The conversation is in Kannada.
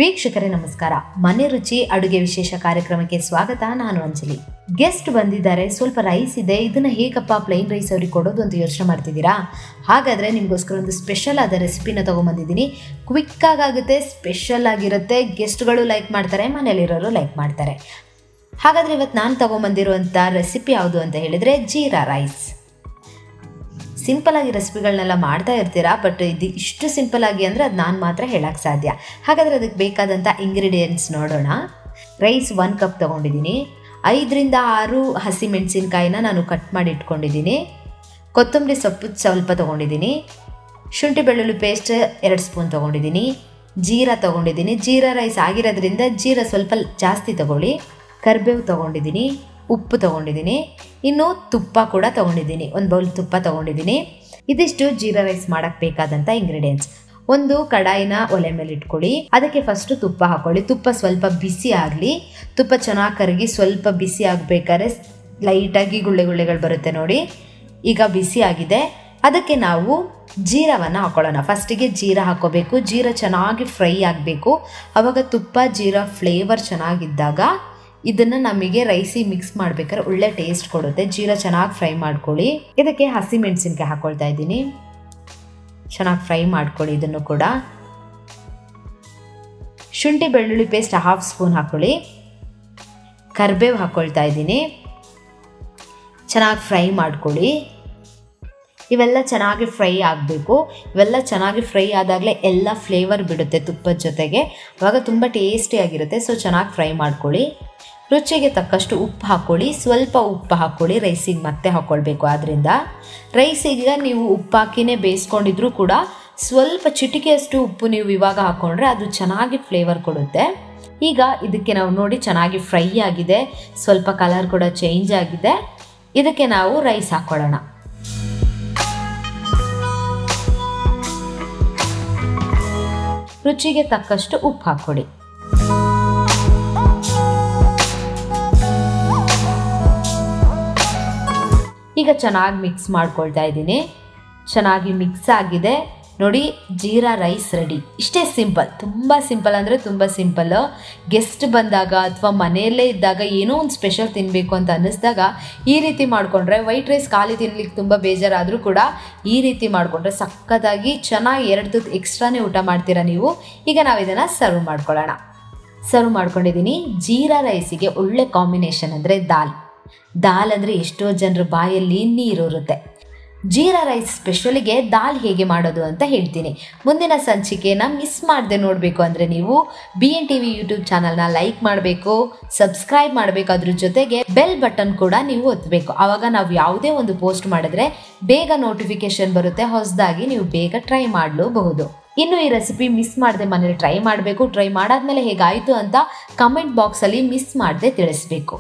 ವೀಕ್ಷಕರೇ ನಮಸ್ಕಾರ. ಮನೆ ರುಚಿ ಅಡುಗೆ ವಿಶೇಷ ಕಾರ್ಯಕ್ರಮಕ್ಕೆ ಸ್ವಾಗತ. ನಾನು ಅಂಜಲಿ. ಗೆಸ್ಟ್ ಬಂದಿದ್ದಾರೆ, ಸ್ವಲ್ಪ ರೈಸ್ ಇದೆ, ಇದನ್ನ ಹೇಗಪ್ಪ ಪ್ಲೈನ್ ರೈಸ್ ಅವ್ರಿಗೆ ಕೊಡೋದು ಅಂತ ಯೋಚನೆ ಮಾಡ್ತಿದ್ದೀರಾ? ಹಾಗಾದರೆ ನಿಮಗೋಸ್ಕರ ಒಂದು ಸ್ಪೆಷಲ್ ಆದ ರೆಸಿಪಿನ ತೊಗೊಂಬಂದಿದ್ದೀನಿ. ಕ್ವಿಕ್ ಆಗುತ್ತೆ, ಸ್ಪೆಷಲ್ ಆಗಿರುತ್ತೆ, ಗೆಸ್ಟ್ಗಳು ಲೈಕ್ ಮಾಡ್ತಾರೆ, ಮನೇಲಿರೋರು ಲೈಕ್ ಮಾಡ್ತಾರೆ. ಹಾಗಾದರೆ ಇವತ್ತು ನಾನು ತೊಗೊಂಬಂದಿರುವಂಥ ರೆಸಿಪಿ ಯಾವುದು ಅಂತ ಹೇಳಿದರೆ ಜೀರಾ ರೈಸ್. ಸಿಂಪಲ್ ಆಗಿ ರೆಸಿಪಿಗಳನ್ನೆಲ್ಲ ಮಾಡ್ತಾ ಇರ್ತೀರಾ, ಬಟ್ ಇದು ಇಷ್ಟು ಸಿಂಪಲ್ ಆಗಿ ಅಂದರೆ ಅದು ನಾನು ಮಾತ್ರ ಹೇಳಕ್ಕೆ ಸಾಧ್ಯ. ಹಾಗಾದರೆ ಅದಕ್ಕೆ ಬೇಕಾದಂಥ ಇಂಗ್ರೀಡಿಯೆಂಟ್ಸ್ ನೋಡೋಣ. ರೈಸ್ 1 ಕಪ್ ತೊಗೊಂಡಿದ್ದೀನಿ. 5 ರಿಂದ 6 ಹಸಿಮೆಣಸಿನ್ಕಾಯಿನ ನಾನು ಕಟ್ ಮಾಡಿ ಇಟ್ಕೊಂಡಿದ್ದೀನಿ. ಕೊತ್ತಂಬರಿ ಸೊಪ್ಪು ಸ್ವಲ್ಪ ತೊಗೊಂಡಿದ್ದೀನಿ. ಶುಂಠಿ ಬೆಳ್ಳುಳ್ಳಿ ಪೇಸ್ಟ್ 2 ಸ್ಪೂನ್ ತೊಗೊಂಡಿದ್ದೀನಿ. ಜೀರಾ ತೊಗೊಂಡಿದ್ದೀನಿ. ಜೀರಾ ರೈಸ್ ಆಗಿರೋದ್ರಿಂದ ಜೀರಾ ಸ್ವಲ್ಪ ಜಾಸ್ತಿ ತೊಗೊಳ್ಳಿ. ಕರಿಬೇವು ತೊಗೊಂಡಿದ್ದೀನಿ. ಉಪ್ಪು ತೊಗೊಂಡಿದ್ದೀನಿ. ಇನ್ನು ತುಪ್ಪ ಕೂಡ ತೊಗೊಂಡಿದ್ದೀನಿ, 1 ಬೌಲ್ ತುಪ್ಪ ತೊಗೊಂಡಿದ್ದೀನಿ. ಇದಿಷ್ಟು ಜೀರಾ ರೈಸ್ ಮಾಡೋಕ್ಕೆ ಬೇಕಾದಂಥ ಇಂಗ್ರೀಡಿಯೆಂಟ್ಸ್. ಒಂದು ಕಡಾಯಿನ ಒಲೆ ಮೇಲೆ ಇಟ್ಕೊಳ್ಳಿ. ಅದಕ್ಕೆ ಫಸ್ಟು ತುಪ್ಪ ಹಾಕ್ಕೊಳ್ಳಿ. ತುಪ್ಪ ಸ್ವಲ್ಪ ಬಿಸಿ ಆಗಲಿ. ತುಪ್ಪ ಚೆನ್ನಾಗಿ ಕರಗಿ ಸ್ವಲ್ಪ ಬಿಸಿ ಆಗಬೇಕಾದ್ರೆ ಲೈಟಾಗಿ ಗುಳ್ಳೆಗಳು ಬರುತ್ತೆ ನೋಡಿ. ಈಗ ಬಿಸಿ ಆಗಿದೆ. ಅದಕ್ಕೆ ನಾವು ಜೀರಾವನ್ನು ಹಾಕೊಳ್ಳೋಣ. ಫಸ್ಟಿಗೆ ಜೀರಾ ಹಾಕ್ಕೋಬೇಕು. ಜೀರಾ ಚೆನ್ನಾಗಿ ಫ್ರೈ ಆಗಬೇಕು. ಆವಾಗ ತುಪ್ಪ ಜೀರಾ ಫ್ಲೇವರ್ ಚೆನ್ನಾಗಿದ್ದಾಗ ಇದನ್ನು ನಮಗೆ ರೈಸಿಗೆ ಮಿಕ್ಸ್ ಮಾಡ್ಬೇಕಾದ್ರೆ ಒಳ್ಳೆ ಟೇಸ್ಟ್ ಕೊಡುತ್ತೆ. ಜೀರಾ ಚೆನ್ನಾಗಿ ಫ್ರೈ ಮಾಡ್ಕೊಳ್ಳಿ. ಇದಕ್ಕೆ ಹಸಿಮೆಣಸಿನ್ಕಾಯಿ ಹಾಕ್ಕೊಳ್ತಾ ಇದ್ದೀನಿ. ಚೆನ್ನಾಗಿ ಫ್ರೈ ಮಾಡ್ಕೊಳ್ಳಿ ಇದನ್ನು ಕೂಡ. ಶುಂಠಿ ಬೆಳ್ಳುಳ್ಳಿ ಪೇಸ್ಟ್ 1/2 ಸ್ಪೂನ್ ಹಾಕ್ಕೊಳ್ಳಿ. ಕರಿಬೇವು ಹಾಕ್ಕೊಳ್ತಾ ಇದ್ದೀನಿ. ಚೆನ್ನಾಗಿ ಫ್ರೈ ಮಾಡ್ಕೊಳ್ಳಿ. ಇವೆಲ್ಲ ಚೆನ್ನಾಗಿ ಫ್ರೈ ಆಗಬೇಕು. ಇವೆಲ್ಲ ಚೆನ್ನಾಗಿ ಫ್ರೈ ಆದಾಗಲೇ ಎಲ್ಲ ಫ್ಲೇವರ್ ಬಿಡುತ್ತೆ ತುಪ್ಪದ ಜೊತೆಗೆ. ಆವಾಗ ತುಂಬ ಟೇಸ್ಟಿಯಾಗಿರುತ್ತೆ. ಸೊ ಚೆನ್ನಾಗಿ ಫ್ರೈ ಮಾಡ್ಕೊಳ್ಳಿ. ರುಚಿಗೆ ತಕ್ಕಷ್ಟು ಉಪ್ಪು ಹಾಕ್ಕೊಳ್ಳಿ. ಸ್ವಲ್ಪ ಉಪ್ಪು ಹಾಕ್ಕೊಳ್ಳಿ. ರೈಸಿಗೆ ಮತ್ತೆ ಹಾಕ್ಕೊಳ್ಬೇಕು. ಆದ್ದರಿಂದ ರೈಸಿಗೆ ನೀವು ಉಪ್ಪು ಹಾಕಿನೇ ಬೇಯಿಸ್ಕೊಂಡಿದ್ರೂ ಕೂಡ ಸ್ವಲ್ಪ ಚಿಟಿಕೆಯಷ್ಟು ಉಪ್ಪು ನೀವು ಇವಾಗ ಹಾಕ್ಕೊಂಡ್ರೆ ಅದು ಚೆನ್ನಾಗಿ ಫ್ಲೇವರ್ ಕೊಡುತ್ತೆ. ಈಗ ಇದಕ್ಕೆ ನಾವು ನೋಡಿ ಚೆನ್ನಾಗಿ ಫ್ರೈ ಆಗಿದೆ. ಸ್ವಲ್ಪ ಕಲರ್ ಕೂಡ ಚೇಂಜ್ ಆಗಿದೆ. ಇದಕ್ಕೆ ನಾವು ರೈಸ್ ಹಾಕ್ಕೊಳ್ಳೋಣ. ರುಚಿಗೆ ತಕ್ಕಷ್ಟು ಉಪ್ಪು ಹಾಕ್ಕೊಡಿ. ಈಗ ಚೆನ್ನಾಗಿ ಮಿಕ್ಸ್ ಮಾಡ್ಕೊಳ್ತಾ ಇದ್ದೀನಿ. ಚೆನ್ನಾಗಿ ಮಿಕ್ಸ್ ಆಗಿದೆ ನೋಡಿ. Jeera rice ready. ಇಷ್ಟೇ ಸಿಂಪಲ್, ತುಂಬ ಸಿಂಪಲ್ ಅಂದರೆ ತುಂಬ ಸಿಂಪಲ್ಲು. ಗೆಸ್ಟ್ ಬಂದಾಗ ಅಥವಾ ಮನೆಯಲ್ಲೇ ಇದ್ದಾಗ ಏನೋ ಒಂದು ಸ್ಪೆಷಲ್ ತಿನ್ನಬೇಕು ಅಂತ ಅನ್ನಿಸ್ದಾಗ ಈ ರೀತಿ ಮಾಡಿಕೊಂಡ್ರೆ, ವೈಟ್ ರೈಸ್ ಖಾಲಿ ತಿನ್ನಲಿಕ್ಕೆ ತುಂಬ ಬೇಜಾರಾದರೂ ಕೂಡ ಈ ರೀತಿ ಮಾಡಿಕೊಂಡ್ರೆ ಸಕ್ಕತ್ತಾಗಿ ಚೆನ್ನಾಗಿ 2 ತುತ್ತು ಎಕ್ಸ್ಟ್ರಾನೇ ಊಟ ಮಾಡ್ತೀರಾ ನೀವು. ಈಗ ನಾವು ಇದನ್ನು ಸರ್ವ್ ಮಾಡ್ಕೊಳ್ಳೋಣ. ಸರ್ವ್ ಮಾಡ್ಕೊಂಡಿದ್ದೀನಿ. ಜೀರಾ ರೈಸಿಗೆ ಒಳ್ಳೆ ಕಾಂಬಿನೇಷನ್ ಅಂದರೆ ದಾಲ್ ಅಂದರೆ ಎಷ್ಟೋ ಜನರ ಬಾಯಲ್ಲಿ ನೀರೂರುತ್ತೆ. ಜೀರಾ ರೈಸ್ ಸ್ಪೆಷಲಿಗೆ ದಾಲ್ ಹೇಗೆ ಮಾಡೋದು ಅಂತ ಹೇಳ್ತೀನಿ. ಮುಂದಿನ ಸಂಚಿಕೆನ ಮಿಸ್ ಮಾಡದೆ ನೋಡಬೇಕು ಅಂದರೆ ನೀವು BNTV ಯೂಟ್ಯೂಬ್ ಚಾನಲ್ನ ಲೈಕ್ ಮಾಡಬೇಕು, ಸಬ್ಸ್ಕ್ರೈಬ್ ಮಾಡಬೇಕು. ಅದ್ರ ಜೊತೆಗೆ ಬೆಲ್ ಬಟನ್ ಕೂಡ ನೀವು ಒತ್ತಬೇಕು. ಆವಾಗ ನಾವು ಯಾವುದೇ ಒಂದು ಪೋಸ್ಟ್ ಮಾಡಿದ್ರೆ ಬೇಗ ನೋಟಿಫಿಕೇಶನ್ ಬರುತ್ತೆ. ಹೊಸದಾಗಿ ನೀವು ಬೇಗ ಟ್ರೈ ಮಾಡಲೂಬಹುದು. ಇನ್ನು ಈ ರೆಸಿಪಿ ಮಿಸ್ ಮಾಡದೆ ಮನೇಲಿ ಟ್ರೈ ಮಾಡಬೇಕು. ಟ್ರೈ ಮಾಡಾದ್ಮೇಲೆ ಹೇಗಾಯಿತು ಅಂತ ಕಮೆಂಟ್ ಬಾಕ್ಸಲ್ಲಿ ಮಿಸ್ ಮಾಡದೆ ತಿಳಿಸ್ಬೇಕು.